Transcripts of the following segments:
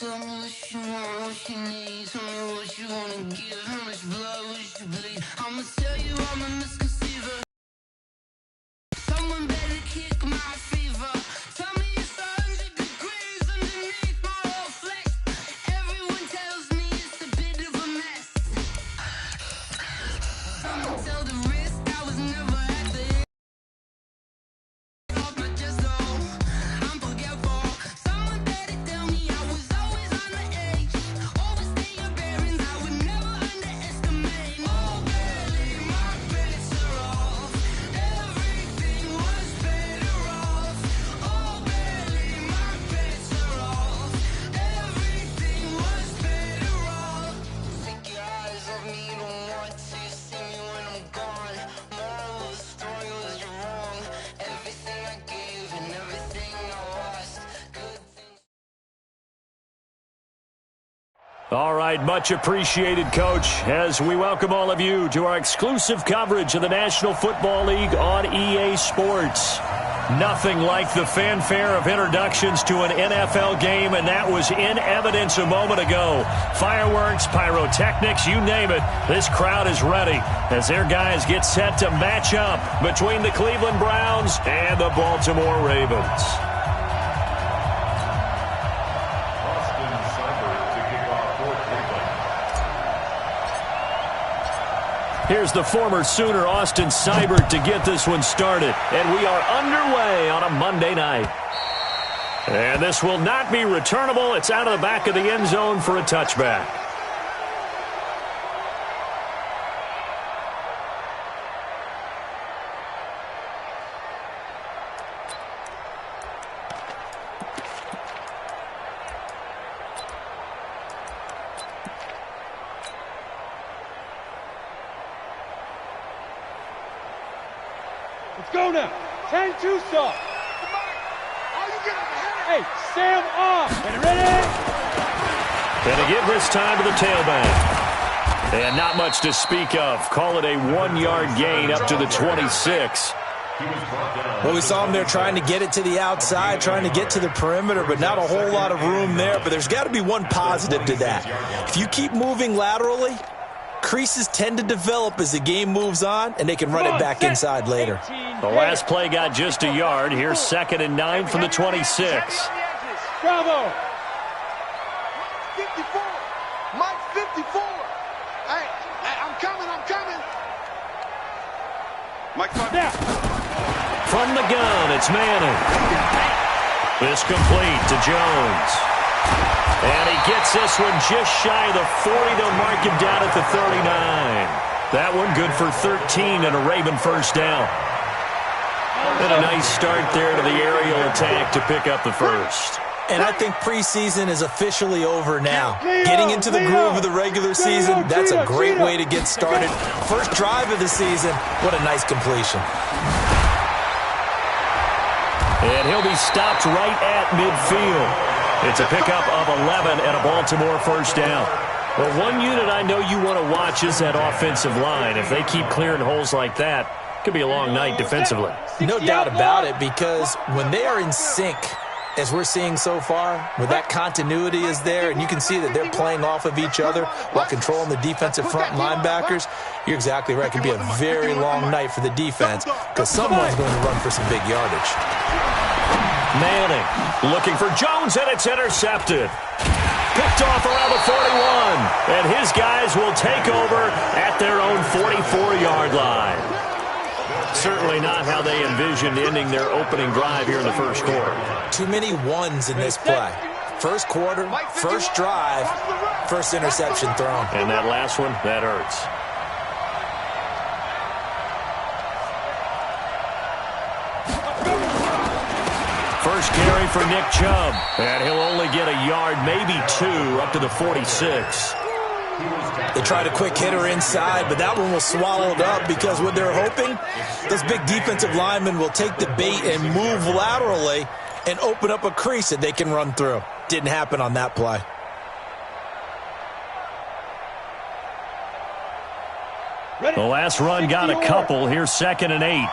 Tell me what you want, what you need. Tell me what you wanna give. How much blood would you bleed? I'ma tell you I'm a misconceiver. Someone better kick my fever. Tell me it's 100 degrees underneath my whole flesh. Everyone tells me it's a bit of a mess. Someone tell the risk I was never at the end. But just know I'm forgetful. Someone better tell me I was always on the edge. Overstay your bearings, I would never underestimate. Oh, barely, my bets are off. Everything was better off. Oh, barely, my bets are off. Everything was better off. Take your eyes off me, you don't want to see me when I'm gone. Moral of the story was you're wrong. Everything I gave and everything I lost. Good things. All right, much appreciated, Coach, as we welcome all of you to our exclusive coverage of the National Football League on EA Sports. Nothing like the fanfare of introductions to an NFL game, and that was in evidence a moment ago. Fireworks, pyrotechnics, you name it. This crowd is ready as their guys get set to match up between the Cleveland Browns and the Baltimore Ravens. Here's the former Sooner, Austin Seibert, to get this one started. And we are underway on a Monday night. And this will not be returnable. It's out of the back of the end zone for a touchback. Let's go now. 10-2 soft. Hey, Sam off. Ready? And to give this time to the tailback. And not much to speak of. Call it a 1-yard gain up to the 26. Well, we saw him there trying to get it to the outside, trying to get to the perimeter, but not a whole lot of room there. But there's got to be one positive to that. If you keep moving laterally, creases tend to develop as the game moves on, and they can run it back inside later. The last play got just a yard. Here's 2nd and 9 from the 26. Bravo. 54. Mike 54. Hey, I'm coming. Mike, Now. From the gun, it's Manning. This complete to Jones. And he gets this one just shy of the 40. They'll mark him down at the 39. That one good for 13 and a Raven first down. And a nice start there to the aerial attack to pick up the first. And I think preseason is officially over now. Getting into the groove of the regular season, that's a great way to get started. First drive of the season, what a nice completion. And he'll be stopped right at midfield. It's a pickup of 11 and a Baltimore first down. Well, one unit I know you want to watch is that offensive line. If they keep clearing holes like that, it could be a long night defensively. No doubt about it, because when they are in sync, as we're seeing so far, where that continuity is there, and you can see that they're playing off of each other while controlling the defensive front linebackers, you're exactly right. It can be a very long night for the defense because someone's going to run for some big yardage. Manning looking for Jones, and it's intercepted. Picked off around the 41, and his guys will take over at their own 44-yard line. Certainly not how they envisioned ending their opening drive here in the first quarter. Too many ones in this play. First quarter, first drive, first interception thrown. And that last one, that hurts. First carry for Nick Chubb. And he'll only get a yard, maybe 2, up to the 46. They tried a quick hitter inside, but that one was swallowed up because what they're hoping, those big defensive linemen will take the bait and move laterally and open up a crease that they can run through. Didn't happen on that play. The last run got a couple. Here's 2nd and 8.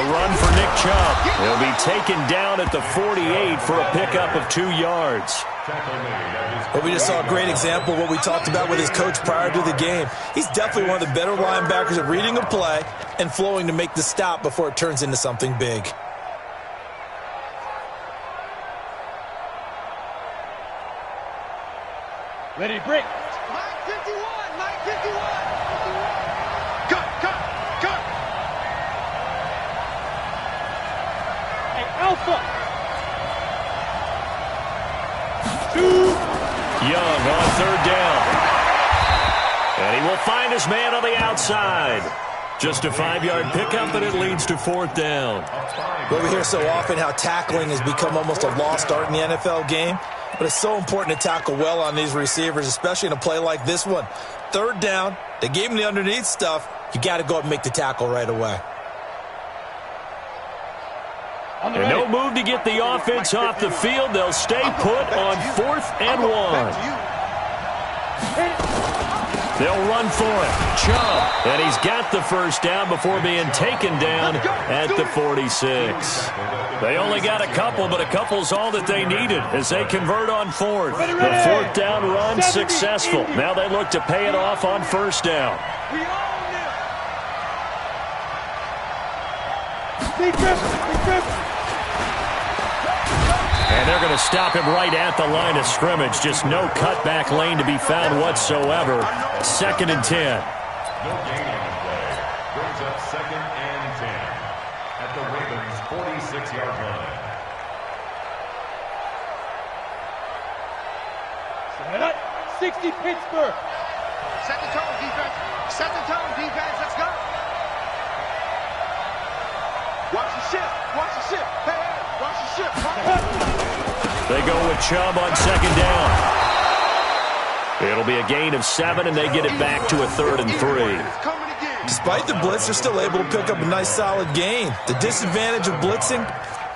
A run for Nick Chubb. He'll be taken down at the 48 for a pickup of 2 yards. Well, we just saw a great example of what we talked about with his coach prior to the game. He's definitely one of the better linebackers at reading a play and flowing to make the stop before it turns into something big. Ready to break. Mike 51, Mike 51. Cut, cut, cut. Hey, Alpha. 2. Young on 3rd down. And he will find his man on the outside. Just a 5-yard pickup, and it leads to 4th down. Well, we hear so often how tackling has become almost a lost art in the NFL game. But it's so important to tackle well on these receivers, especially in a play like this one. 3rd down, they gave him the underneath stuff. You got to go up and make the tackle right away. And no move to get the offense off the field. They'll stay put on 4th and 1. They'll run for it. Chubb. And he's got the 1st down before being taken down at the 46. They only got a couple, but a couple's all that they needed as they convert on 4th. The 4th down run successful. Now they look to pay it off on 1st down. And they're going to stop him right at the line of scrimmage. Just no cutback lane to be found whatsoever. 2nd and 10. No gain on the play. Brings up 2nd and 10 at the Ravens' 46-yard line. Set up. 60 Pittsburgh. Set the tone, defense. Set the tone, defense. Let's go. Watch the shift. Watch the shift. Hey, hey. Watch the shift. They go with Chubb on 2nd down. It'll be a gain of 7, and they get it back to a 3rd and 3. Despite the blitz, they're still able to pick up a nice solid gain. The disadvantage of blitzing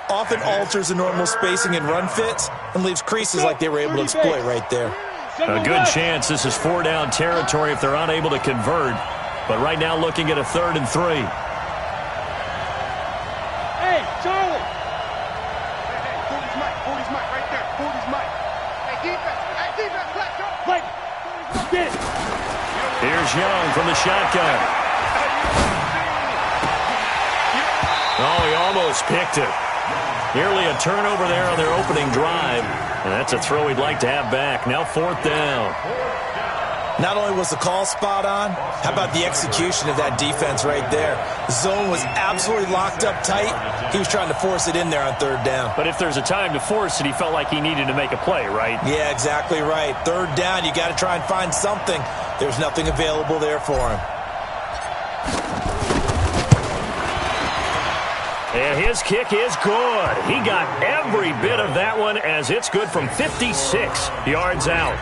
often alters the normal spacing and run fits and leaves creases like they were able to exploit right there. A good chance this is 4-down territory if they're unable to convert. But right now looking at a 3rd and 3. Hey, Charlie. Hey, 40's Mike right there. 40's Mike. Hey, defense, let's go. Mike, get it. Here's Young from the shotgun. Oh, he almost picked it. Nearly a turnover there on their opening drive. And that's a throw he'd like to have back. Now 4th down. Not only was the call spot on, how about the execution of that defense right there? The zone was absolutely locked up tight. He was trying to force it in there on 3rd down. But if there's a time to force it, he felt like he needed to make a play, right? Yeah, exactly right. 3rd down, you got to try and find something. There's nothing available there for him. And his kick is good. He got every bit of that one as it's good from 56 yards out.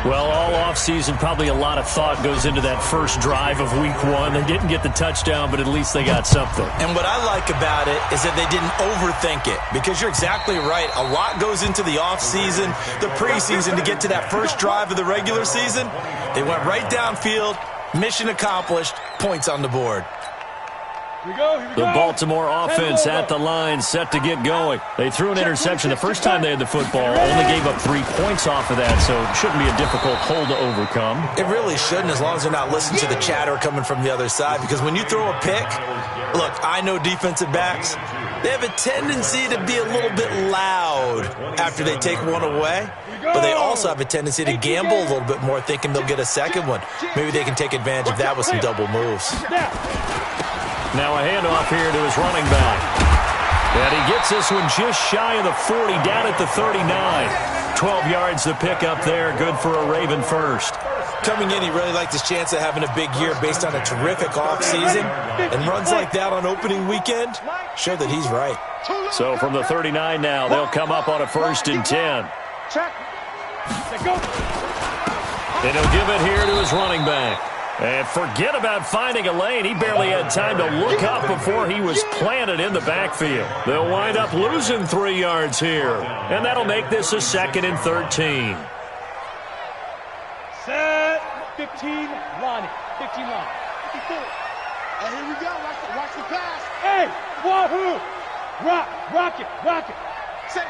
Well, all offseason, probably a lot of thought goes into that first drive of week 1. They didn't get the touchdown, but at least they got something. And what I like about it is that they didn't overthink it, because you're exactly right. A lot goes into the offseason, the preseason to get to that first drive of the regular season. They went right downfield, mission accomplished, points on the board. Here we go. The Baltimore offense at the line, set to get going. They threw an interception the first time they had the football, only gave up 3 points off of that, so it shouldn't be a difficult hole to overcome. It really shouldn't, as long as they're not listening to the chatter coming from the other side, because when you throw a pick, look, I know defensive backs, they have a tendency to be a little bit loud after they take one away, but they also have a tendency to gamble a little bit more, thinking they'll get a second one. Maybe they can take advantage of that with some double moves. Now a handoff here to his running back. And he gets this one just shy of the 40, down at the 39. 12 yards to pick up there, good for a Raven first. Coming in, he really liked his chance of having a big year based on a terrific offseason. And runs like that on opening weekend show that he's right. So from the 39 now, they'll come up on a 1st and 10. And he'll give it here to his running back. And forget about finding a lane. He barely had time to look up before he was planted in the backfield. They'll wind up losing 3 yards here. And that'll make this a 2nd and 13. Set. 15, Lonnie. 15, Lonnie. 54. And here we go. Watch the pass. Hey, Wahoo! Rock it. Safe.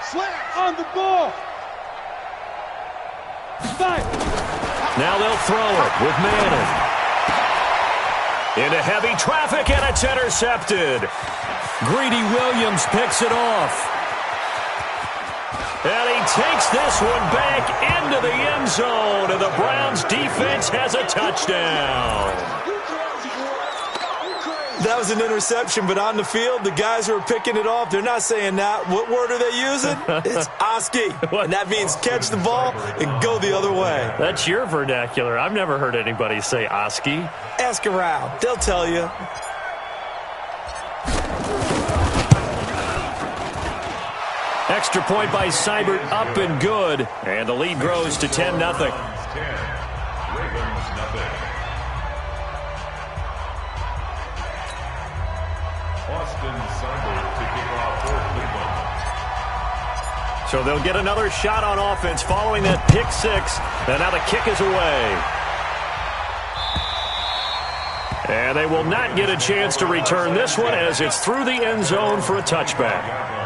Slam. On the ball. Fire. Now they'll throw it with Manning. Into heavy traffic, and it's intercepted. Greedy Williams picks it off. And he takes this one back into the end zone, and the Browns defense has a touchdown. That was an interception, but on the field, the guys who are picking it off, they're not saying that. What word are they using? It's Oski, and that means catch the ball and go the other way. That's your vernacular. I've never heard anybody say Oski. Ask around. They'll tell you. Extra point by Seibert, up and good. And the lead grows to 10-0. Ravens 10, Ravens nothing. Austin Seibert to kick off for Cleveland. So they'll get another shot on offense following that pick six. And now the kick is away. And they will not get a chance to return this one as it's through the end zone for a touchback.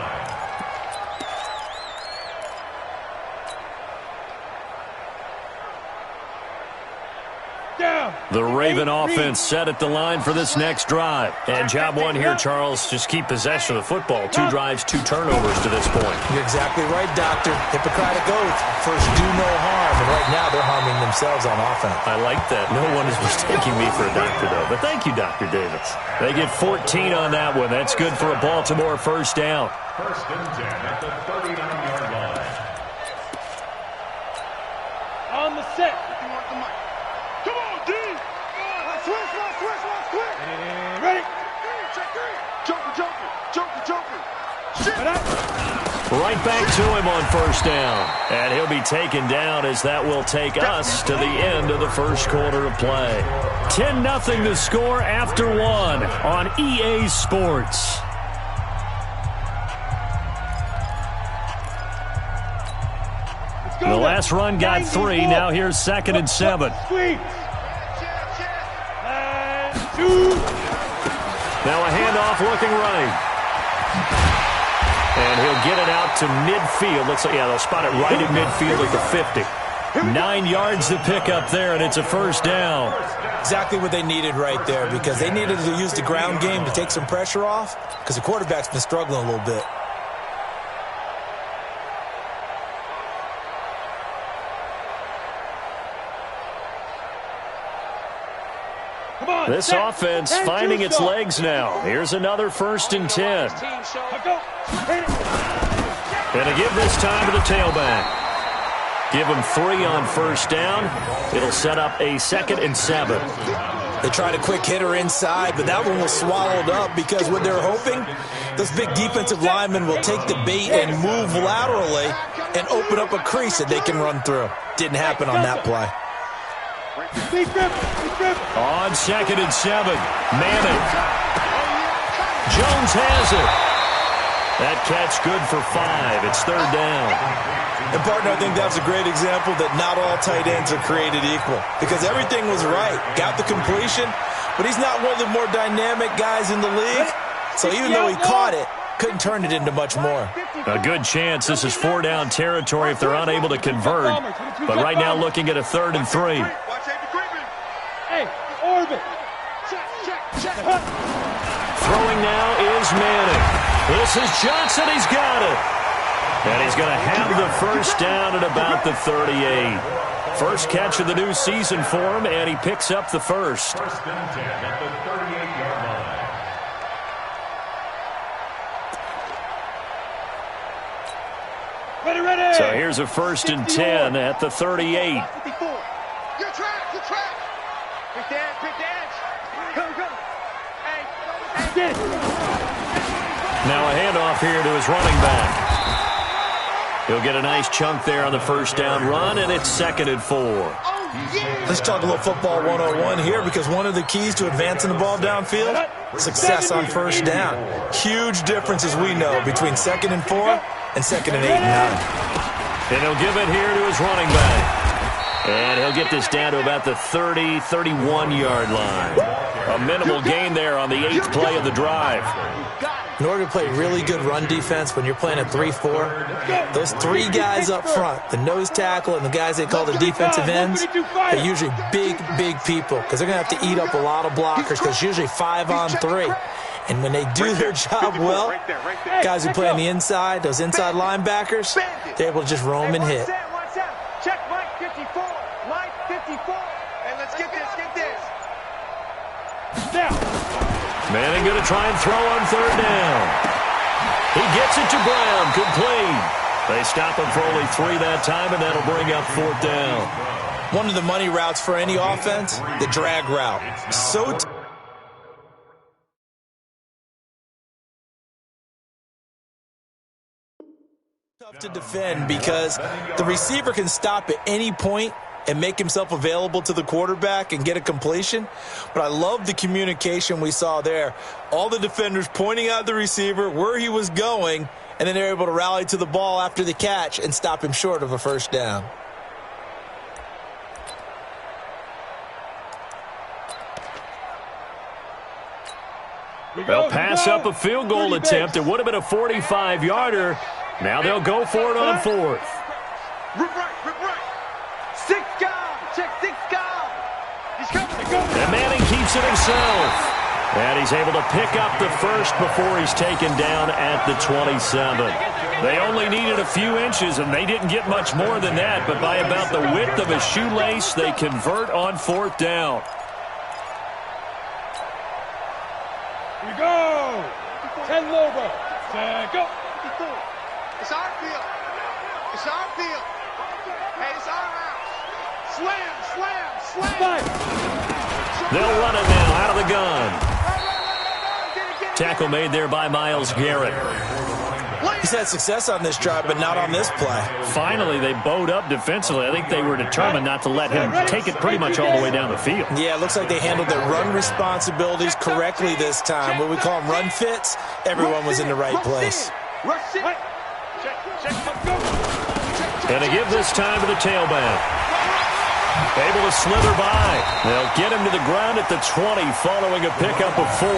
The Raven offense set at the line for this next drive. And job one here, Charles, just keep possession of the football. 2 drives, 2 turnovers to this point. You're exactly right, Doctor. Hippocratic oath. First, do no harm. And right now, they're harming themselves on offense. I like that. No one is mistaking me for a doctor, though. But thank you, Dr. Davis. They get 14 on that one. That's good for a Baltimore first down. First and 10 at the 39-yard line. On the set. Come on, D! Switch. Ready. Joker. Shit. Right back to him on first down. And he'll be taken down as that will take us to the end of the first quarter of play. 10-0 the score after 1 on EA Sports. The last run got 3. Now here's 2nd and 7. Squeeze. And 2. Now a handoff looking right. And he'll get it out to midfield. Looks like, yeah, they'll spot it right at midfield at the 50. 9 yards to pick up there, and it's a first down. Exactly what they needed right there, because they needed to use the ground game to take some pressure off, because the quarterback's been struggling a little bit. This offense finding its legs now. Here's another 1st and 10. And to give this time to the tailback. Give him 3 on first down. It'll set up a 2nd and 7. They tried a quick hitter inside, but that one was swallowed up because what they're hoping, those big defensive linemen will take the bait and move laterally and open up a crease that they can run through. Didn't happen on that play. On 2nd and 7, Manning. Jones has it. That catch good for 5. It's 3rd down. And, partner, I think that's a great example that not all tight ends are created equal, because everything was right. Got the completion, but he's not one of the more dynamic guys in the league. So even though he caught it, couldn't turn it into much more. A good chance this is 4-down territory if they're unable to convert. But right now looking at a 3rd and 3. Hey, orbit. Check. Throwing now is Manning. This is Johnson. He's got it. And he's going to have the first down at about the 38. First catch of the new season for him, and he picks up the first. First and 10 at the 38-yard line. Ready. So here's a 1st and 10 at the 38. Your track. Big dance. Go. Hey. Now a handoff here to his running back. He'll get a nice chunk there on the first down run, and it's 2nd and 4. Let's talk a little football 101 here, because one of the keys to advancing the ball downfield, success on first down. Huge difference, as we know, between 2nd and 4 and 2nd and 8 and 9. And he'll give it here to his running back. And he'll get this down to about the 30, 31-yard line. A minimal gain there on the 8th play of the drive. In order to play really good run defense when you're playing a 3-4, those 3 guys up front, the nose tackle and the guys they call the defensive ends, are usually big, big people because they're going to have to eat up a lot of blockers because it's usually 5 on 3. And when they do their job well, guys who play on the inside, those inside linebackers, they're able to just roam and hit. Check Mike 54. Mike 54. Hey, let's get this. Now. Manning going to try and throw on 3rd down. He gets it to Brown, complete. They stop him for only 3 that time, and that'll bring up 4th down. One of the money routes for any offense, the drag route. So tough to defend because the receiver can stop at any point and make himself available to the quarterback and get a completion. But I love the communication we saw there. All the defenders pointing out the receiver, where he was going, and then they're able to rally to the ball after the catch and stop him short of a 1st down. They'll pass up a field goal attempt. It would have been a 45-yarder. Now they'll go for it on 4th. Rip right. 6 guys. Check 6 guys. He's coming. And Manning keeps it himself. And he's able to pick up the 1st before he's taken down at the 27. They only needed a few inches, and they didn't get much more than that. But by about the width of a shoelace, they convert on 4th down. Here we go. 10 Lobo. Go. It's our field. Hey, it's our house. Slam. Five. They'll run it now out of the gun. Tackle made there by Myles Garrett. He's had success on this drive, but not on this play. Finally, they bowed up defensively. I think they were determined not to let him take it pretty much all the way down the field. Yeah, it looks like they handled their run responsibilities correctly this time. What we call them run fits, everyone was in the right place. And they give this time to the tailback. Able to slither by. They'll get him to the ground at the 20 following a pickup of 4.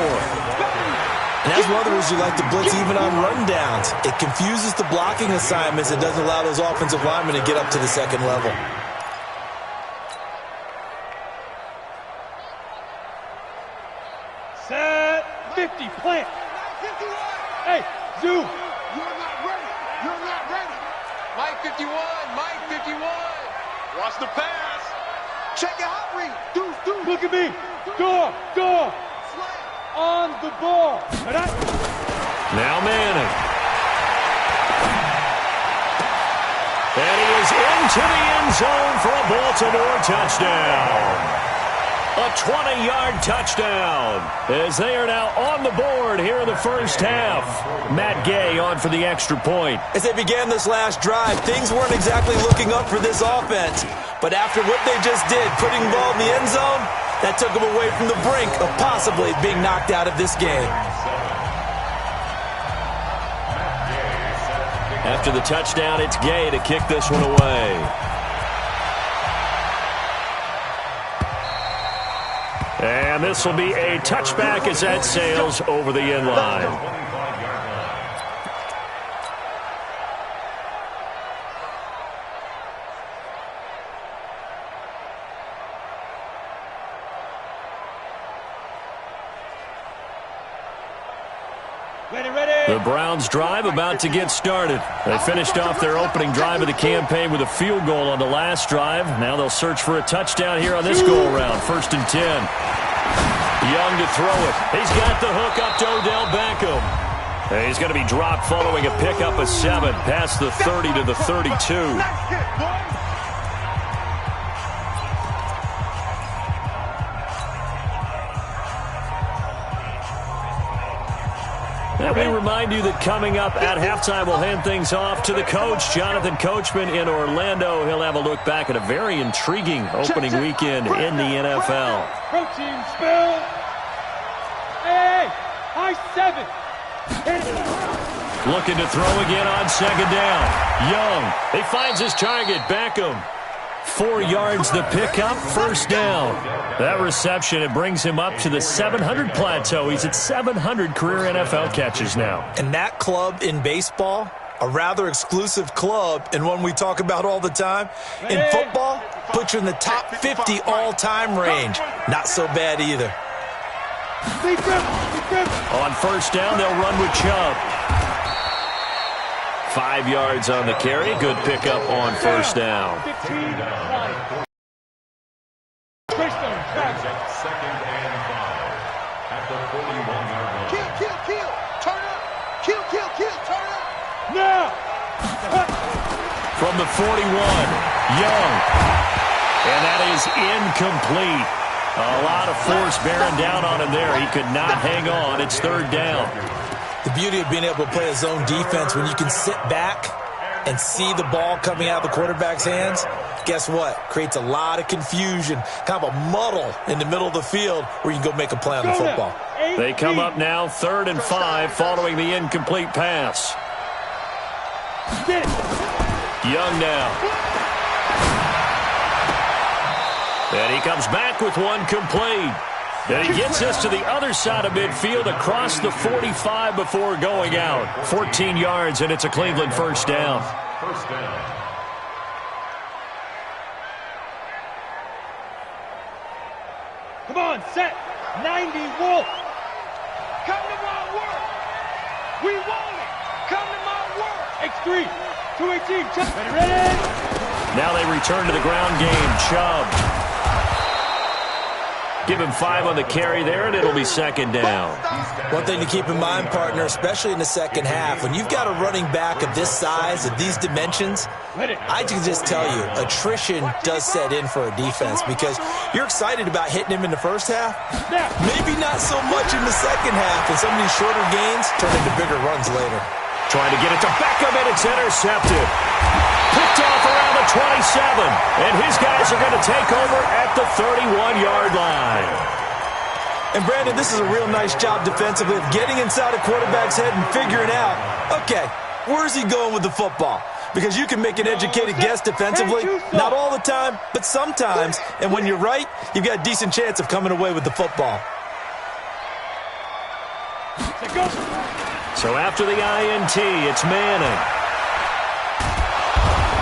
And that's one of the reasons you like to blitz even on rundowns. It confuses the blocking assignments. It doesn't allow those offensive linemen to get up to the 2nd level. Set. 50. Plant. Hey, zoom. You're not ready. Mike 51. Watch the pass. Check your hot read. Deuce. Look at me. Door. Slam. On the ball. Now Manning. And he is into the end zone for a Baltimore touchdown. A 20-yard touchdown as they are now on the board here in the 1st half. Matt Gay on for the extra point. As they began this last drive, things weren't exactly looking up for this offense. But after what they just did, putting the ball in the end zone, that took them away from the brink of possibly being knocked out of this game. After the touchdown, it's Gay to kick this one away. And this will be a touchback as that sails over the end line. The Browns' drive about to get started. They finished off their opening drive of the campaign with a field goal on the last drive. Now they'll search for a touchdown here on this go-around. 1st and 10. Young to throw it. He's got the hook up to Odell Beckham. And he's going to be dropped following a pickup of 7 past the 30 to the 32. Let me remind you that coming up at halftime, we'll hand things off to the coach, Jonathan Coachman in Orlando. He'll have a look back at a very intriguing opening weekend in the NFL. Protein spill. Hey, high 7. Looking to throw again on 2nd down. Young, he finds his target, Beckham. 4 yards the pickup, first down. That reception, it brings him up to the 700 plateau. He's at 700 career NFL catches now. And that club in baseball, a rather exclusive club and one we talk about all the time. In football, puts you in the top 50 all-time range. Not so bad either. On first down, they'll run with Chubb. 5 yards on the carry. Good pickup on first down. Second and 5 at the 41-yard line. Kill. Turn up. Kill. Turn up. Now. From the 41, Young. And that is incomplete. A lot of force bearing down on him there. He could not hang on. It's third down. The beauty of being able to play a zone defense when you can sit back and see the ball coming out of the quarterback's hands, guess what? Creates a lot of confusion, kind of a muddle in the middle of the field where you can go make a play on the football. They come up now 3rd and 5 following the incomplete pass. Young now. And he comes back with one complete. And he gets us to the other side of midfield across the 45 before going out. 14 yards, and it's a Cleveland first down. First down. Come on, set. 90 Wolf. Come to my work. We want it. Come to my work. X3. 218. Chubb. Ready? Now they return to the ground game. Chubb. Give him 5 on the carry there, and it'll be second down. One thing to keep in mind, partner, especially in the second half, when you've got a running back of this size, of these dimensions, I can just tell you, attrition does set in for a defense because you're excited about hitting him in the first half. Maybe not so much in the second half, and some of these shorter gains turn into bigger runs later. Trying to get it to Beckham, and it's intercepted. Picked off around the 27, and his guys are going to take over at the 31-yard line. And, Brandon, this is a real nice job defensively of getting inside a quarterback's head and figuring out, okay, where's he going with the football? Because you can make an educated guess defensively, not all the time, but sometimes. And when you're right, you've got a decent chance of coming away with the football. So after the INT, it's Manning.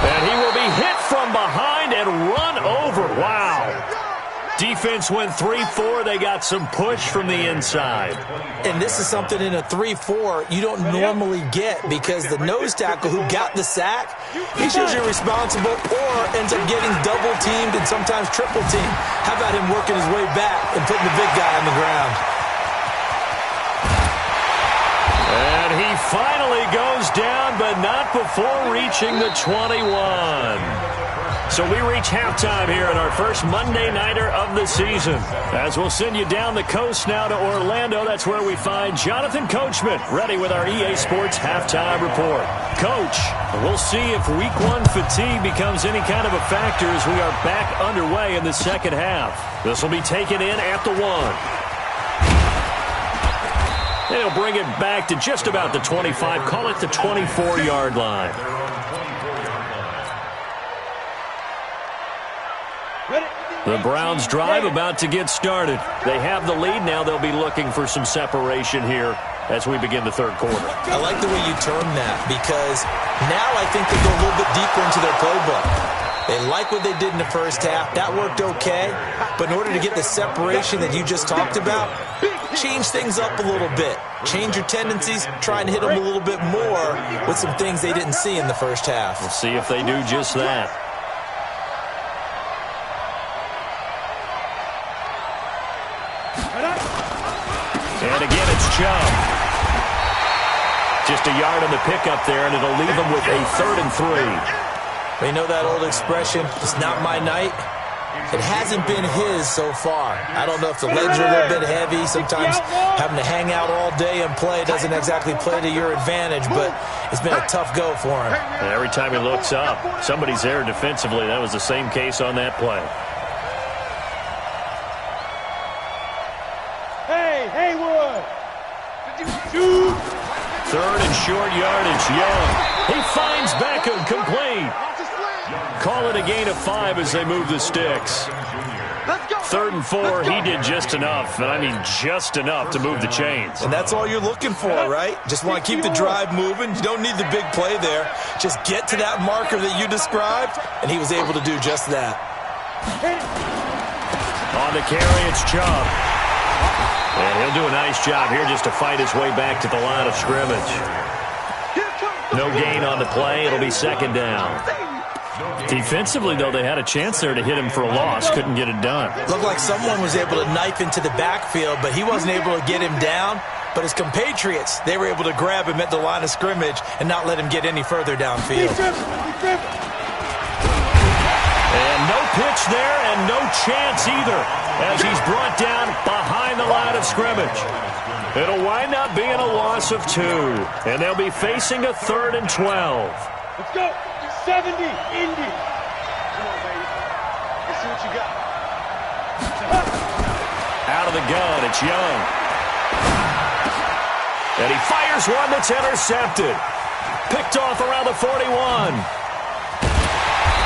And he will be hit from behind and run over. Wow. Defense went 3-4. They got some push from the inside. And this is something in a 3-4 you don't normally get because the nose tackle who got the sack, he's usually responsible or ends up getting double-teamed and sometimes triple-teamed. How about him working his way back and putting the big guy on the ground? And he finally goes down, but not before reaching the 21. So we reach halftime here at our first Monday Nighter of the season. As we'll send you down the coast now to Orlando, that's where we find Jonathan Coachman, ready with our EA Sports Halftime Report. Coach, we'll see if Week 1 fatigue becomes any kind of a factor as we are back underway in the second half. This will be taken in at the 1. They'll bring it back to just about the 25, call it the 24-yard line. The Browns drive about to get started. They have the lead. Now they'll be looking for some separation here as we begin the third quarter. I like the way you term that because now I think they go a little bit deeper into their playbook. They like what they did in the first half. That worked okay. But in order to get the separation that you just talked about, change things up a little bit. Change your tendencies. Try and hit them a little bit more with some things they didn't see in the first half. We'll see if they do just that. And again, it's Chubb. Just a yard on the pickup there, and it'll leave them with a 3rd and 3. You know that old expression, it's not my night? It hasn't been his so far. I don't know if the legs are a little bit heavy. Sometimes having to hang out all day and play doesn't exactly play to your advantage, but it's been a tough go for him. And every time he looks up, somebody's there defensively. That was the same case on that play. Hey, Haywood! Shoot! 3rd and short yardage, Young. He finds Beckham complete. Call it a gain of 5 as they move the sticks. Let's go. 3rd and 4, he did just enough, and I mean just enough to move the chains. And that's all you're looking for, right? Just want to keep the drive moving. You don't need the big play there. Just get to that marker that you described, and he was able to do just that. On the carry, it's Chubb. And he'll do a nice job here just to fight his way back to the line of scrimmage. No gain on the play. It'll be 2nd down. Defensively, though, they had a chance there to hit him for a loss. Couldn't get it done. Looked like someone was able to knife into the backfield, but he wasn't able to get him down. But his compatriots, they were able to grab him at the line of scrimmage and not let him get any further downfield. And no pitch there and no chance either as he's brought down behind the line of scrimmage. It'll wind up being a loss of 2, and they'll be facing a 3rd and 12. Let's go. 70, Indy. Come on, baby. Let's see what you got. Out of the gun, it's Young. And he fires one that's intercepted. Picked off around the 41.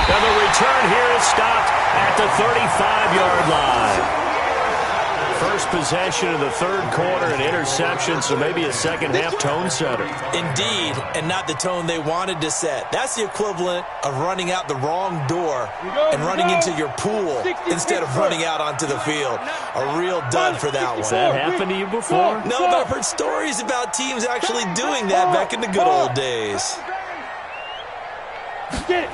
And the return here is stopped at the 35-yard line. First possession of the 3rd quarter, an interception, so maybe a second-half tone setter. Indeed, and not the tone they wanted to set. That's the equivalent of running out the wrong door and running into your pool instead of running out onto the field. A real dud for that one. Has that happened to you before? No, but I've heard stories about teams actually doing that back in the good old days. Get it.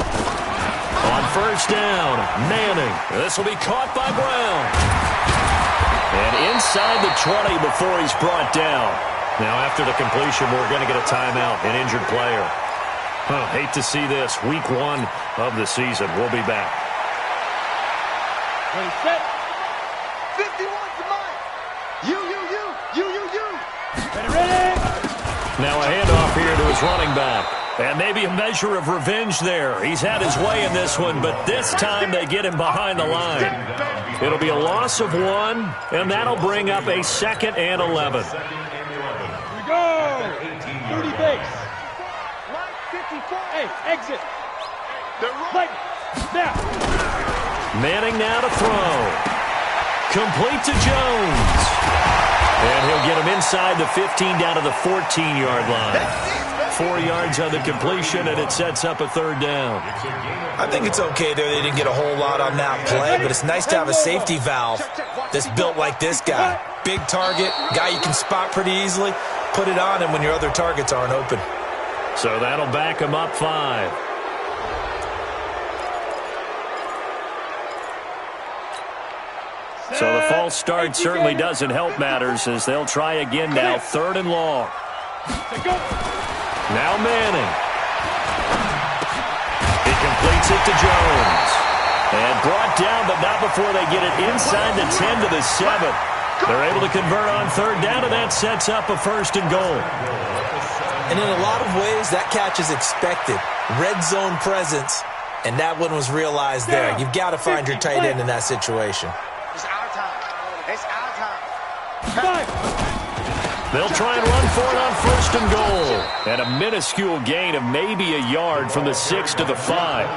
On 1st down, Manning. This will be caught by Brown. And inside the 20 before he's brought down. Now, after the completion, we're going to get a timeout, an injured player. Oh, hate to see this. Week 1 of the season. We'll be back. Ready, set. 51's mine. You. Ready. Now a handoff here to his running back. And maybe a measure of revenge there. He's had his way in this one, but this time they get him behind the line. It'll be a loss of 1, and that'll bring up a 2nd and 11. Here we go. 30 base. Line 54. Hey, exit. They're right. Like, now. Manning now to throw. Complete to Jones. And he'll get him inside the 15 down to the 14-yard line. 4 yards on the completion, and it sets up a 3rd down. I think it's okay there. They didn't get a whole lot on that play, but it's nice to have a safety valve that's built like this guy. Big target, guy you can spot pretty easily. Put it on him when your other targets aren't open. So that'll back him up 5. So the false start certainly doesn't help matters as they'll try again now, 3rd and long. Now Manning. He completes it to Jones. And brought down, but not before they get it inside the 10 to the 7. They're able to convert on 3rd down, and that sets up a 1st and goal. And in a lot of ways, that catch is expected. Red zone presence, and that one was realized there. You've got to find your tight end in that situation. It's our time. It's our time. 5. They'll try and run for it on 1st and goal. And a minuscule gain of maybe a yard from the 6 to the 5.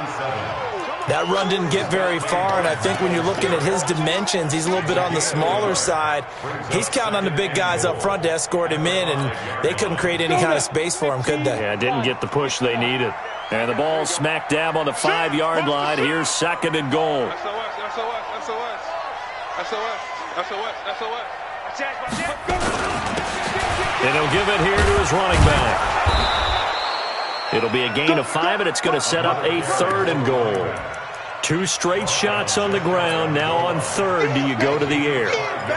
That run didn't get very far, and I think when you're looking at his dimensions, he's a little bit on the smaller side. He's counting on the big guys up front to escort him in, and they couldn't create any kind of space for him, could they? Yeah, didn't get the push they needed. And the ball smack dab on the 5-yard line. Here's 2nd and goal. And he'll give it here to his running back. It'll be a gain of 5, and it's going to set up a 3rd and goal. 2 straight shots on the ground. Now on 3rd, do you go to the air?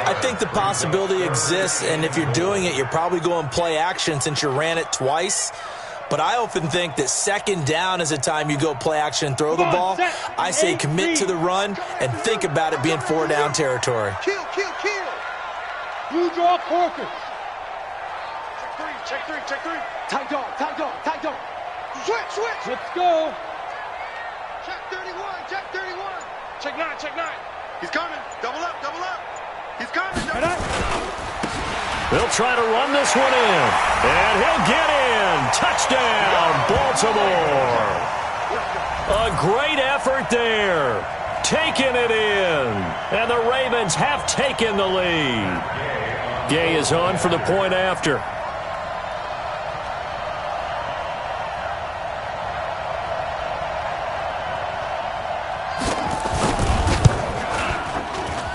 I think the possibility exists, and if you're doing it, you're probably going play action since you ran it twice. But I often think that 2nd down is the time you go play action and throw the ball. I say commit to the run and think about it being 4-down territory. Kill. Blue draw Corkers. Check three. Tight dog. Switch. Let's go. Check 31. Check 9. He's coming. Double up. He's coming. They'll try to run this one in. And he'll get in. Touchdown, Baltimore. A great effort there. Taking it in. And the Ravens have taken the lead. Gay is on for the point after.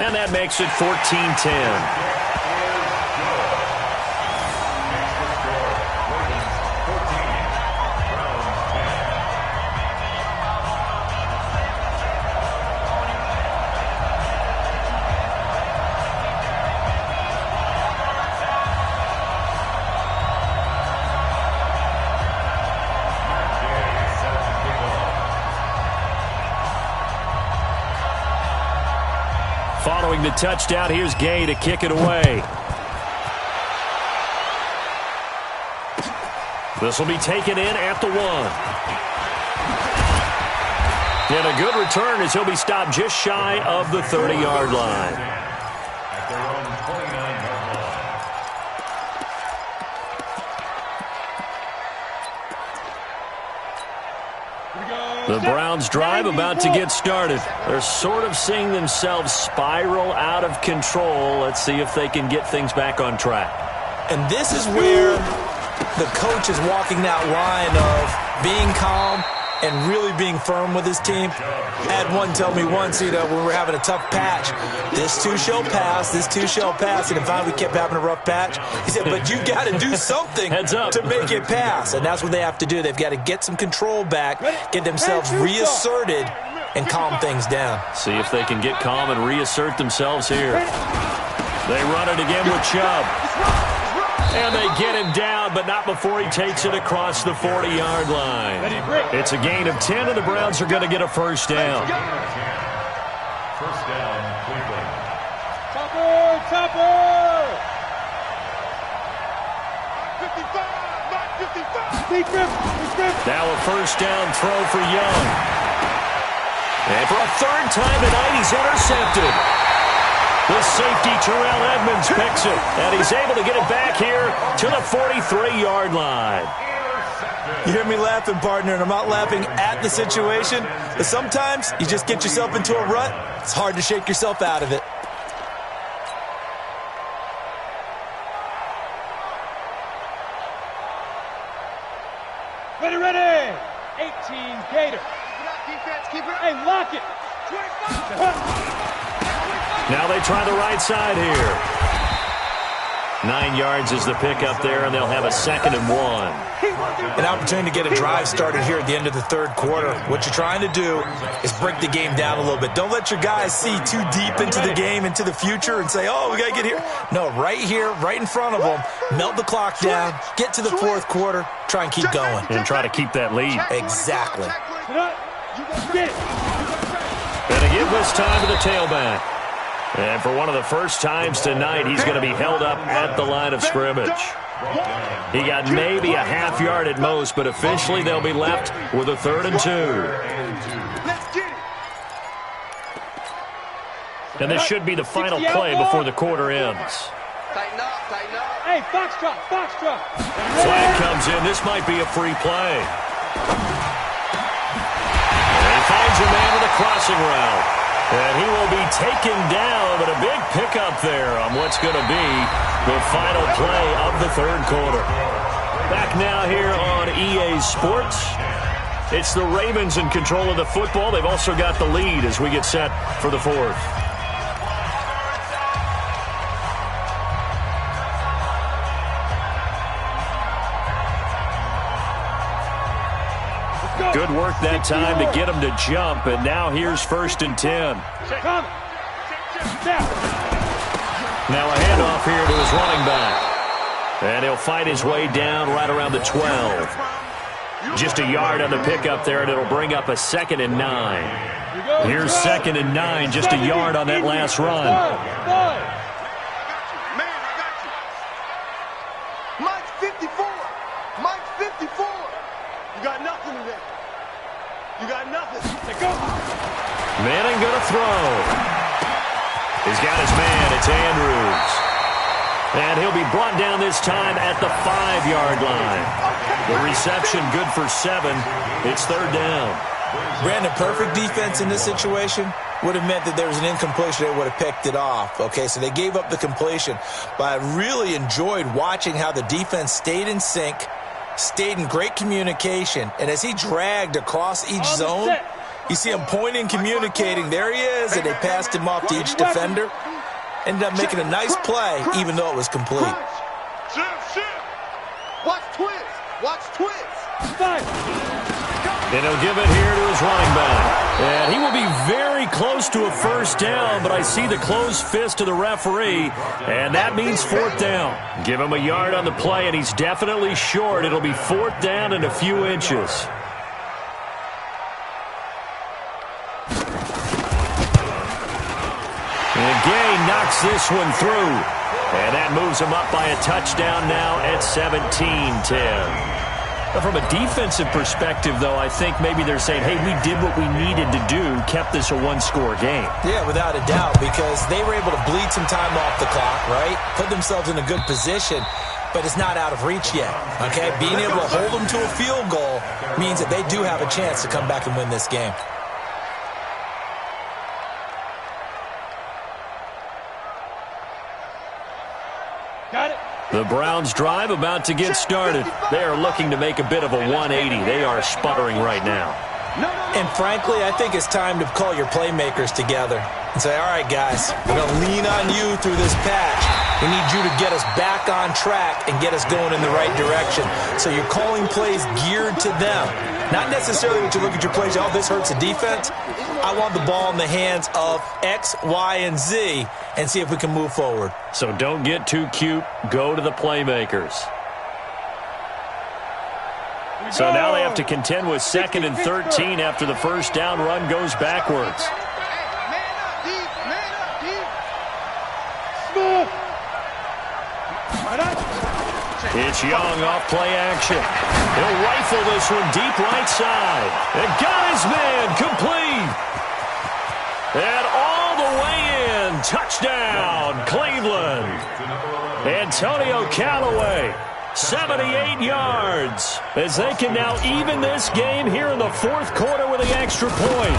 And that makes it 14-10. Following the touchdown, here's Gay to kick it away. This will be taken in at the 1. And a good return as he'll be stopped just shy of the 30-yard line. At their own 29-yard line. The Browns' drive about to get started. They're sort of seeing themselves spiral out of control. Let's see if they can get things back on track. And this is where the coach is walking that line of being calm and really being firm with his team. I had one tell me once, when we were having a tough patch, this too shall pass, this too shall pass. And finally we kept having a rough patch. He said, but you got to do something to make it pass. And that's what they have to do. They've got to get some control back, get themselves reasserted, and calm things down. See if they can get calm and reassert themselves here. They run it again with Chubb. And they get him down, but not before he takes it across the 40-yard line. It's a gain of 10, and the Browns are going to get a first down. First down, Cleveland. Topper! 55! Now a first down throw for Young. And for a third time tonight, he's intercepted. The safety, Terrell Edmonds, picks it, and he's able to get it back here to the 43-yard line. You hear me laughing, partner, and I'm not laughing at the situation, but sometimes you just get yourself into a rut. It's hard to shake yourself out of it. Ready! 18 Gator. Defense, keep it up. Hey, lock it. 25. Now they try the right side here. 9 yards is the pickup there, and they'll have a 2nd and 1. An opportunity to get a drive started here at the end of the third quarter. What you're trying to do is break the game down a little bit. Don't let your guys see too deep into the game, into the future, and say, oh, we got to get here. No, right here, right in front of them, melt the clock down, get to the fourth quarter, try and keep going. And try to keep that lead. Exactly. Get it. And to give this time to the tailback. And for one of the first times tonight, he's going to be held up at the line of scrimmage. He got maybe a half yard at most, but officially they'll be left with a 3rd and 2. Let's get it. And this should be the final play before the quarter ends. Tighten up, tighten up. Hey, Foxtrot. Flag comes in. This might be a free play. And he finds a man with a crossing route. And he will be taken down, but a big pickup there on what's going to be the final play of the third quarter. Back now here on EA Sports. It's the Ravens in control of the football. They've also got the lead as we get set for the fourth. Good work that time to get him to jump, and now here's 1st and 10. Now a handoff here to his running back. And he'll fight his way down right around the 12. Just a yard on the pickup there, and it'll bring up a 2nd and 9. Here's 2nd and 9, just a yard on that last run. Man, I got you. Mike's 54. Mike's 54. You got nothing today. You got nothing. Manning going to throw. He's got his man. It's Andrews. And he'll be brought down this time at the 5-yard line. The reception good for 7. It's third down. Brandon, perfect defense in this situation would have meant that there was an incompletion. They would have picked it off. Okay, so they gave up the completion. But I really enjoyed watching how the defense stayed in sync, stayed in great communication. And as he dragged across each zone, you see him pointing, communicating. There he is, and they passed him off to each defender. Ended up making a nice play, even though it was complete. Watch twist. Watch twist. And he'll give it here to his running back. And he will be very close to a first down, but I see the closed fist of the referee, and that means fourth down. Give him a yard on the play, and he's definitely short. It'll be fourth down and a few inches. And Gay knocks this one through. And that moves him up by a touchdown now at 17-10. From a defensive perspective, though, I think maybe they're saying, hey, we did what we needed to do, kept this a one-score game. Yeah, without a doubt, because they were able to bleed some time off the clock, right? Put themselves in a good position, but it's not out of reach yet, okay? Being able to hold them to a field goal means that they do have a chance to come back and win this game. Got it. The Browns drive about to get started. They are looking to make a bit of a 180. They are sputtering right now. And frankly, I think it's time to call your playmakers together and say, all right, guys, we're going to lean on you through this patch. We need you to get us back on track and get us going in the right direction. So you're calling plays geared to them. Not necessarily when you look at your plays, oh, this hurts the defense. I want the ball in the hands of X, Y, and Z and see if we can move forward. So don't get too cute. Go to the playmakers. So now they have to contend with 2nd and 13 after the first down run goes backwards. It's Young off play action. He'll rifle this one deep right side. And got his man complete. And all the way in. Touchdown, Cleveland. Antonio Callaway, 78 yards, as they can now even this game here in the fourth quarter with the extra point.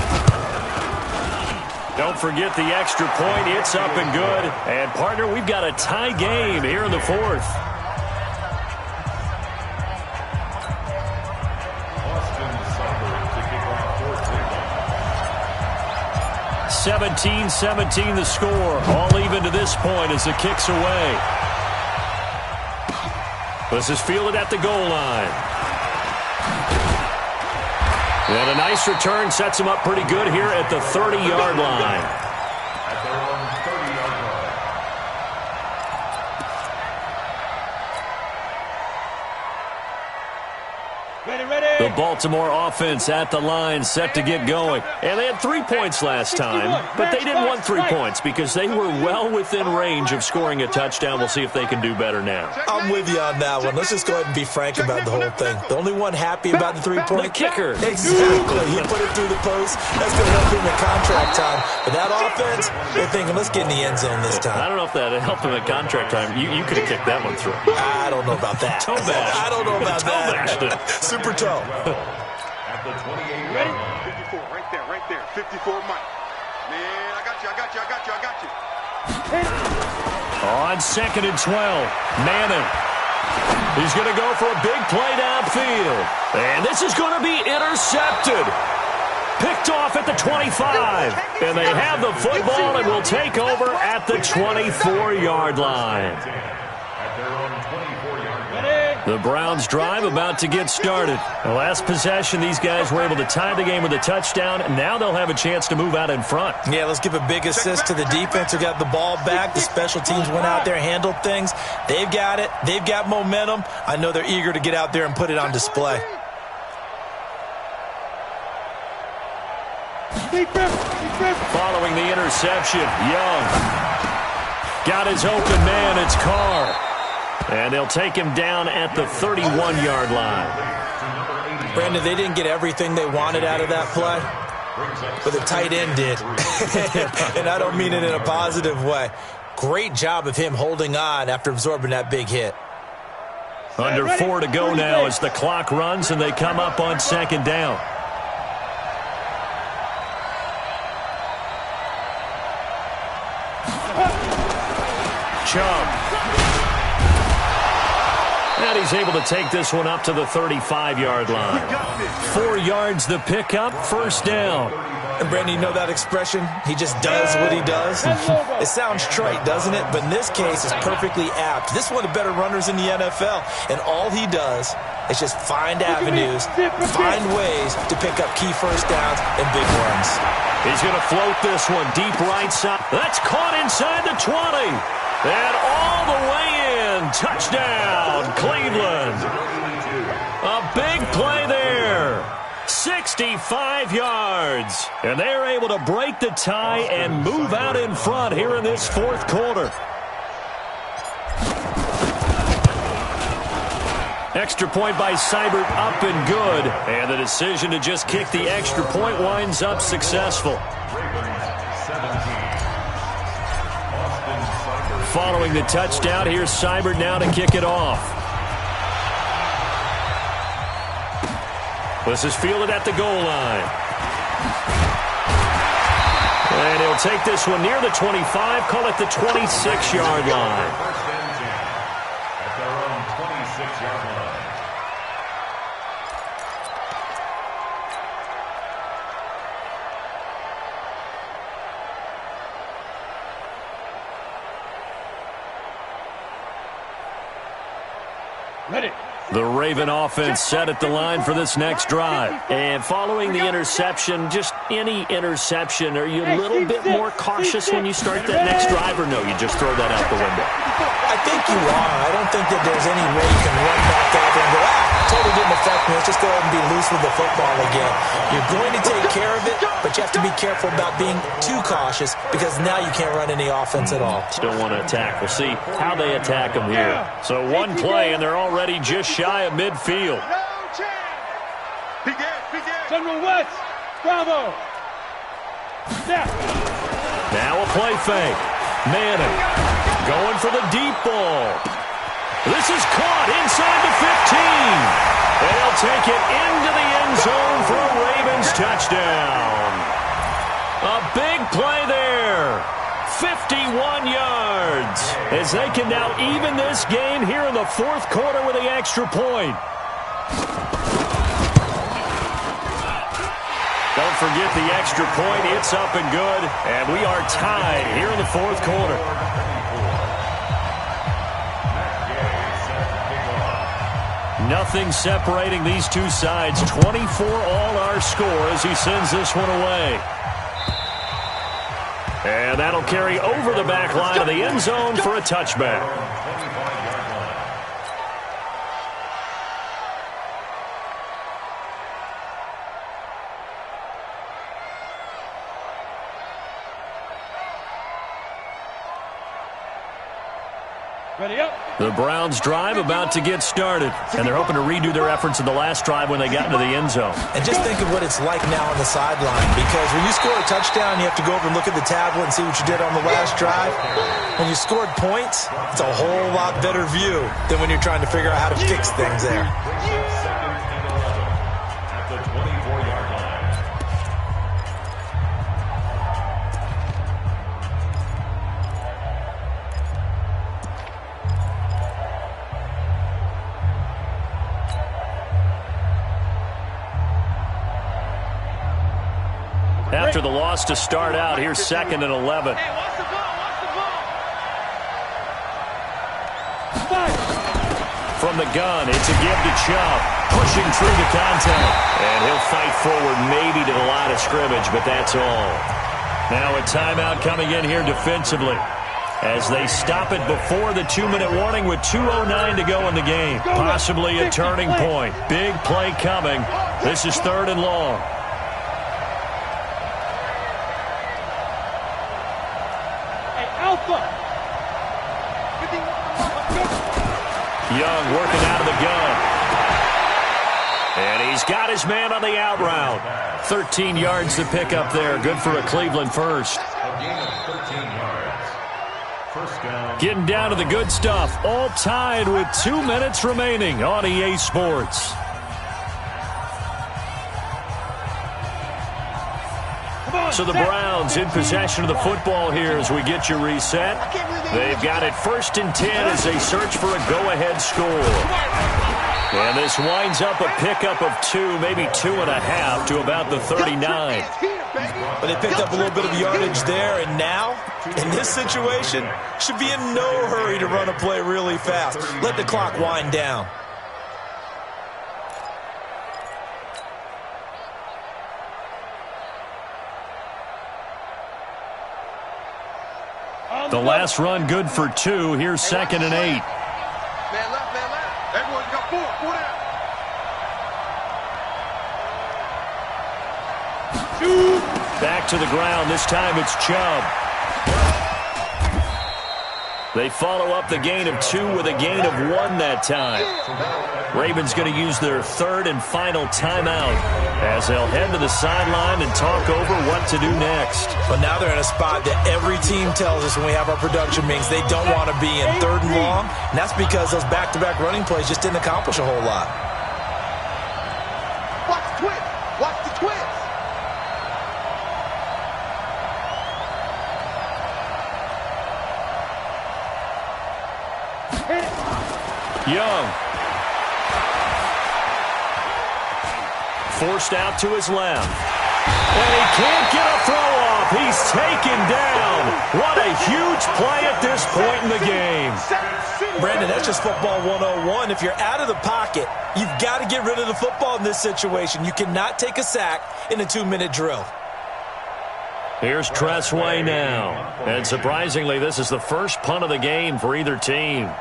Don't forget the extra point. It's up and good. And, partner, we've got a tie game here in the fourth. 17-17 the score. All even to this point as the kick's away. This is fielded at the goal line. And a nice return sets him up pretty good here at the 30-yard line. At their own 30-yard line. The Baltimore offense at the line, set to get going. And they had 3 points last time, but they didn't want 3 points because they were well within range of scoring a touchdown. We'll see if they can do better now. I'm with you on that one. Let's just go ahead and be frank about the whole thing. The only one happy about the 3-point? The kicker. Exactly. He put it through the post. That's going to help him in contract time. But that offense, they're thinking, let's get in the end zone this time. I don't know if that helped him at contract time. You could have kicked that one through. I don't know about that. Toe bash. I don't know about Toe-bashed that. Super toe. At the 28-yard line. 54, right there. 54, Mike. Man, I got you. On 2nd and 12, Manning. He's going to go for a big play downfield. And this is going to be intercepted. Picked off at the 25. And they have the football and will take over at the 24-yard line. At their own 24-yard line. The Browns drive about to get started. The last possession, these guys were able to tie the game with a touchdown. Now they'll have a chance to move out in front. Yeah, let's give a big assist to the defense who got the ball back. The special teams went out there, handled things. They've got it. They've got momentum. I know they're eager to get out there and put it on display. Following the interception, Young got his open man. It's Carr. And they'll take him down at the 31-yard line. Brandon, they didn't get everything they wanted out of that play, but the tight end did. And I don't mean it in a positive way. Great job of him holding on after absorbing that big hit. Under 4 to go now as the clock runs and they come up on second down. Chubb. And he's able to take this one up to the 35-yard line. 4 yards the pickup, first down. And Brandon, you know that expression? He just does what he does. It sounds trite, doesn't it? But in this case, it's perfectly apt. This is one of the better runners in the NFL. And all he does is just find avenues, find ways to pick up key first downs and big runs. He's going to float this one deep right side. That's caught inside the 20. And all the way in. Touchdown, Cleveland. A big play there. 65 yards. And they're able to break the tie and move out in front here in this fourth quarter. Extra point by Seibert up and good. And the decision to just kick the extra point winds up successful. Following the touchdown, here's Seibert now to kick it off. This is fielded at the goal line. And he'll take this one near the 25, call it the 26-yard line. First and 10 at their own 26-yard line. Ready. The Raven offense set at the line for this next drive. And following the interception, just any interception, are you a little bit more cautious when you start that next drive, or no, you just throw that out the window? I think you are. I don't think that there's any way you can run back out there and go, totally didn't affect me. Let's just go ahead and be loose with the football again. You're going to take care of it, but you have to be careful about being too cautious because now you can't run any offense at all. Still want to attack. We'll see how they attack them here. So one play, and they're already just shy of midfield. No chance. Begin. General West. Bravo. Snap. Now a play fake. Manning going for the deep ball. This is caught inside the 15. They'll take it into the end zone for a Ravens touchdown. A big play there. 51 yards. As they can now even this game here in the fourth quarter with the extra point. Don't forget the extra point. It's up and good. And we are tied here in the fourth quarter. Nothing separating these two sides. 24 all our score as he sends this one away. And that'll carry over the back line of the end zone for a touchback. Ready up. The Browns drive about to get started, and they're hoping to redo their efforts in the last drive when they got into the end zone. And just think of what it's like now on the sideline, because when you score a touchdown, you have to go over and look at the tablet and see what you did on the last drive. When you scored points, it's a whole lot better view than when you're trying to figure out how to fix things there. Second and 11 at the 24-yard line. After the loss to start out, here's second and 11. Hey, watch the ball. From the gun, it's a give to Chubb, pushing through the contact. And he'll fight forward maybe to the line of scrimmage, but that's all. Now a timeout coming in here defensively as they stop it before the 2-minute warning with 2:09 to go in the game. Possibly a turning point. Big play coming. This is third and long. Young working out of the gun. And he's got his man on the out route. 13 yards to pick up there. Good for a Cleveland first. A gain of 13 yards. First down. Getting down to the good stuff. All tied with 2 minutes remaining on EA Sports. So the Browns in possession of the football here as we get you reset. They've got it 1st and 10 as they search for a go-ahead score. And this winds up a pickup of 2, maybe 2.5 to about the 39. But they picked up a little bit of yardage there, and now, in this situation, should be in no hurry to run a play really fast. Let the clock wind down. The last run good for 2. Here's 2nd and 8. Man left, man left. Everyone's got 4. 4 down. Back to the ground. This time it's Chubb. They follow up the gain of 2 with a gain of 1 that time. Ravens going to use their 3rd and final timeout as they'll head to the sideline and talk over what to do next. But now they're in a spot that every team tells us when we have our production meetings they don't want to be in, 3rd and long. And that's because those back-to-back running plays just didn't accomplish a whole lot. Watch the twist. Watch the twist. Young. Forced out to his left. And he can't get a throw off. He's taken down. What a huge play at this point in the game. Brandon, that's just football 101. If you're out of the pocket, you've got to get rid of the football in this situation. You cannot take a sack in a 2-minute drill. Here's Tressway now. And surprisingly, this is the first punt of the game for either team.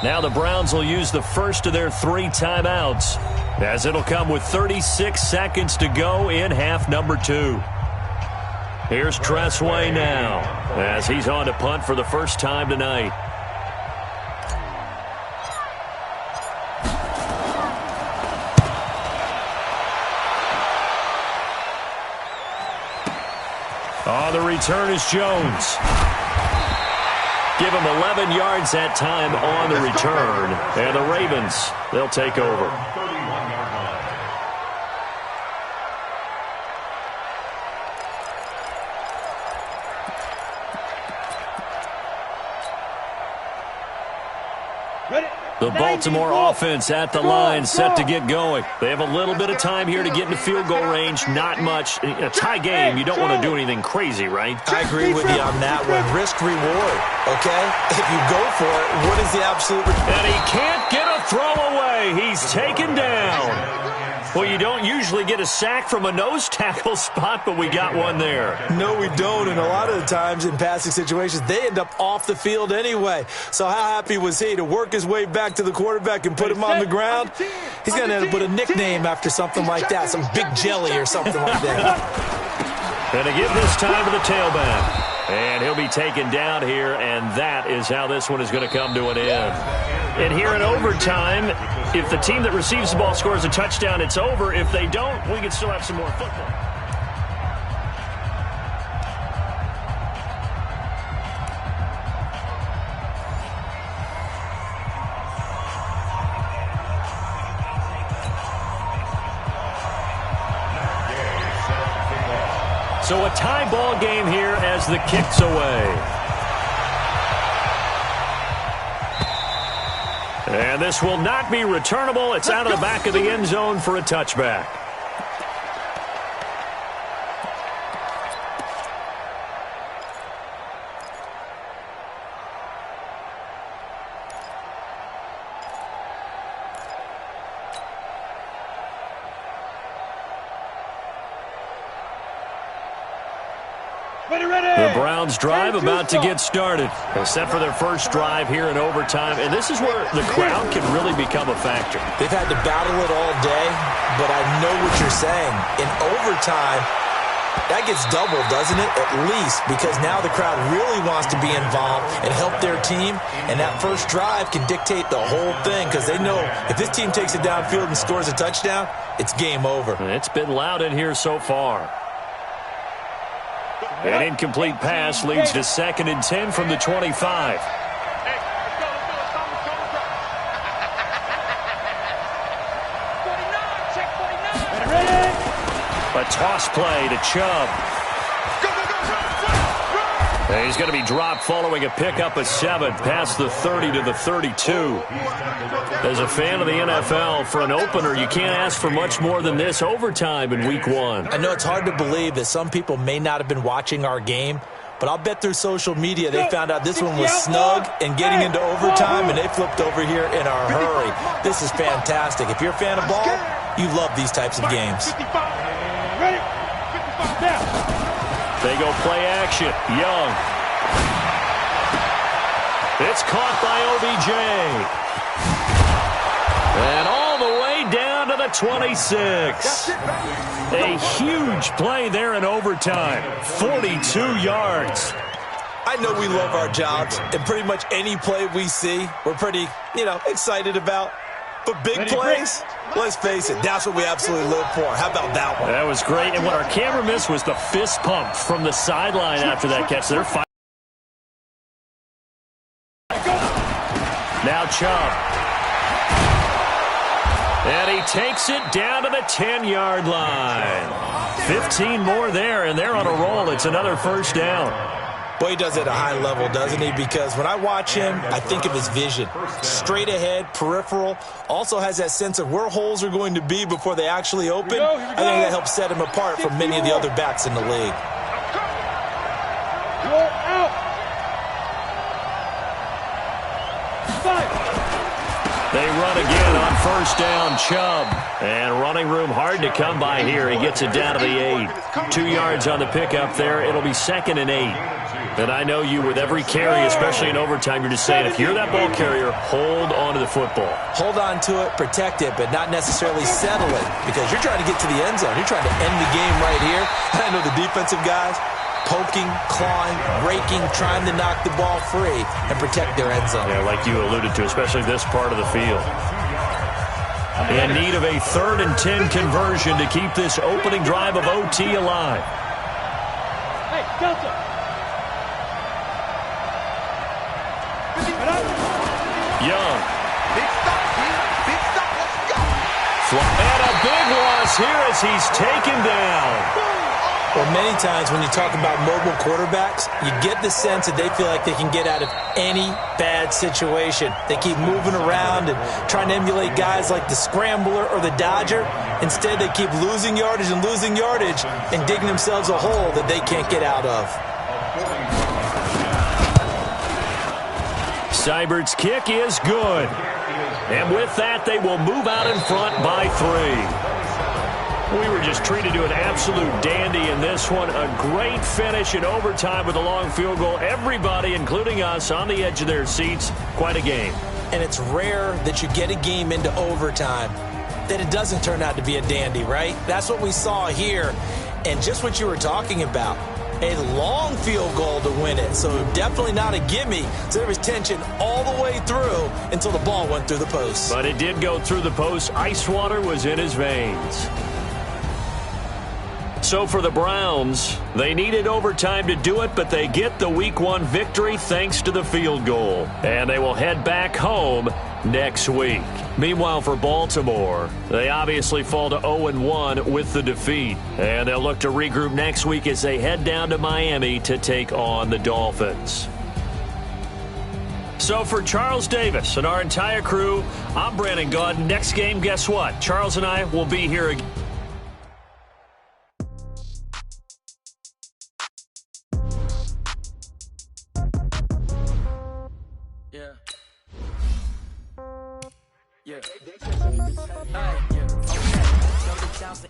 Now the Browns will use the first of their 3 timeouts, as it'll come with 36 seconds to go in half number 2. Here's Tressway now, as he's on to punt for the first time tonight. On the return is Jones. Give him 11 yards that time on the return. And the Ravens, they'll take over. 31-yard line. The Baltimore offense at the line, set to get going. They have a little bit of time here to get into field goal range. Not much. In a tie game, you don't want to do anything crazy, right? I agree with you on that one. Risk reward, okay? If you go for it, what is the absolute... And he can't get a throw away. He's taken down. Well, you don't usually get a sack from a nose tackle spot, but we got one there. No, we don't, and a lot of the times in passing situations, they end up off the field anyway. So how happy was he to work his way back to the quarterback and put him on the ground? He's going to end up with a nickname after something like that, some Big Jelly or something like that. And to give this time to the tailback. And he'll be taken down here, and that is how this one is going to come to an end. And here in overtime, if the team that receives the ball scores a touchdown, it's over. If they don't, we can still have some more football. So a tie ball game here as the kick's away. And this will not be returnable. It's out of the back of the end zone for a touchback. The Browns drive about to get started. They're set for their first drive here in overtime, and this is where the crowd can really become a factor. They've had to battle it all day, but I know what you're saying. In overtime, that gets doubled, doesn't it? At least, because now the crowd really wants to be involved and help their team, and that first drive can dictate the whole thing because they know if this team takes it downfield and scores a touchdown, it's game over. It's been loud in here so far. An incomplete pass leads to 2nd and 10 from the 25. A toss play to Chubb. He's going to be dropped following a pickup of 7 past the 30 to the 32. As a fan of the NFL, for an opener, you can't ask for much more than this overtime in Week 1. I know it's hard to believe that some people may not have been watching our game, but I'll bet through social media they found out this one was snug and getting into overtime, and they flipped over here in a hurry. This is fantastic. If you're a fan of ball, you love these types of games. They go play action. Young. It's caught by OBJ. And all the way down to the 26. A huge play there in overtime. 42 yards. I know we love our jobs, and pretty much any play we see, we're pretty, excited about. But big plays, let's face it, that's what we absolutely live for. How about that one? That was great. And what our camera missed was the fist pump from the sideline after that catch. They're fighting. Now Chubb. And he takes it down to the 10-yard line. 15 more there, and they're on a roll. It's another first down. Boy, he does it at a high level, doesn't he? Because when I watch him, I think of his vision. Straight ahead, peripheral. Also has that sense of where holes are going to be before they actually open. I think that helps set him apart from many of the other backs in the league. You're out. They run again on first down, Chubb. And running room hard to come by here. He gets it down to the 8. 2 yards on the pickup there. It'll be 2nd and 8. And I know you with every carry, especially in overtime, you're just saying, if you're that ball carrier, hold on to the football. Hold on to it, protect it, but not necessarily settle it because you're trying to get to the end zone. You're trying to end the game right here. I know the defensive guys poking, clawing, raking, trying to knock the ball free and protect their end zone. Yeah, like you alluded to, especially this part of the field. In need of a 3rd and 10 conversion to keep this opening drive of OT alive. Hey, Delta. Young. Big stop, big stop, let's go. And a big loss here as he's taken down. Well, many times when you talk about mobile quarterbacks, you get the sense that they feel like they can get out of any bad situation. They keep moving around and trying to emulate guys like the Scrambler or the Dodger. Instead, they keep losing yardage and digging themselves a hole that they can't get out of. Seibert's kick is good. And with that, they will move out in front by 3. We were just treated to an absolute dandy in this one. A great finish in overtime with a long field goal. Everybody, including us, on the edge of their seats. Quite a game. And it's rare that you get a game into overtime that it doesn't turn out to be a dandy, right? That's what we saw here. And just what you were talking about. A long field goal to win it, so definitely not a gimme. So there was tension all the way through until the ball went through the post. But it did go through the post. Ice water was in his veins. So for the Browns, they needed overtime to do it, but they get the Week 1 victory thanks to the field goal. And they will head back home next week. Meanwhile, for Baltimore, they obviously fall to 0-1 with the defeat. And they'll look to regroup next week as they head down to Miami to take on the Dolphins. So for Charles Davis and our entire crew, I'm Brandon Gaudin. Next game, guess what? Charles and I will be here again. Yeah. Okay.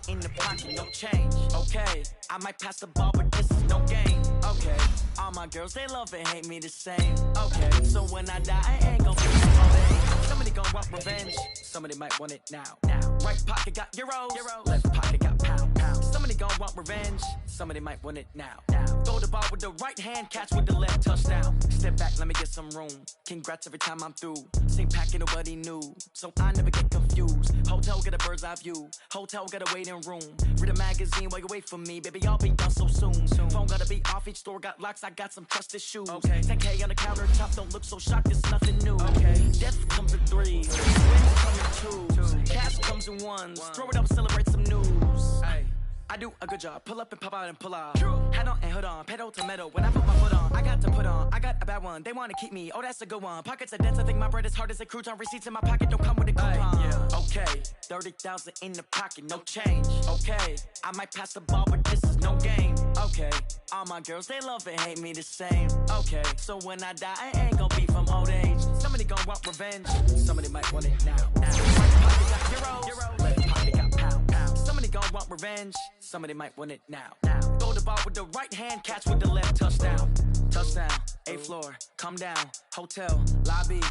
In the pocket, no change. Okay, I might pass the ball, but this is no game. Okay, all my girls, they love and hate me the same. Okay, so when I die, I ain't gon' be somebody. Somebody gon' want revenge. Somebody might want it now. Right pocket got euros. Left pocket got pound. Somebody gon' want revenge. Somebody might want it now. Throw the ball with the right hand, catch with the left, touchdown. Step back, let me get some room. Congrats every time I'm through. Same packet, nobody new, so I never get confused. Hotel get a bird's eye view. Hotel got a waiting room. Read a magazine while you wait for me, baby. I'll be done so soon. Phone gotta be off. Each store got locks. I got some trusted shoes. Okay. 10K on the countertop. Don't look so shocked. It's nothing new. Okay. Death comes in threes. Wins come in twos. Cash comes in ones. Throw it up, celebrate some news. Hey. I do a good job, pull up and pop out and pull off. Hat on and hood on, pedal to metal. When I put my foot on, I got to put on. I got a bad one, they wanna keep me. Oh, that's a good one. Pockets are dense, I think my bread is hard as a crouton. Receipts in my pocket don't come with a coupon. Okay, 30,000 in the pocket, no change. Okay, I might pass the ball, but this is no game. Okay, all my girls, they love and hate me the same. Okay, so when I die, I ain't gon' be from old age. Somebody gon' want revenge, somebody might want it now. Right pocket got euros, left pocket got pound. Somebody gon' want revenge, somebody might want it now. Throw the ball with the right hand, catch with the left, touchdown. Touchdown, 8th floor, come down, hotel, lobby.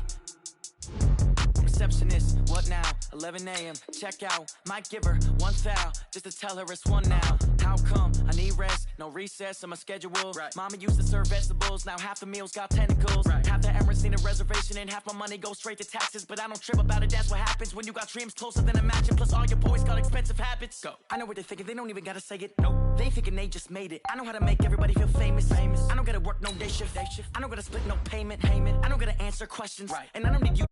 Receptionist, what now? 11 a.m. Check out. Might give her one foul just to tell her it's one now. How come? I need rest, no recess on my schedule. Right. Mama used to serve vegetables, now half the meals got tentacles. Right. Half the Emirates need a reservation and half my money goes straight to taxes. But I don't trip about it, that's what happens when you got dreams closer than a matching. Plus all your boys got expensive habits. Go. I know what they're thinking, they don't even gotta say it. Nope. They thinking they just made it. I know how to make everybody feel famous. I don't gotta work no day shift. I don't gotta split no payment. I don't gotta answer questions. Right. And I don't need you.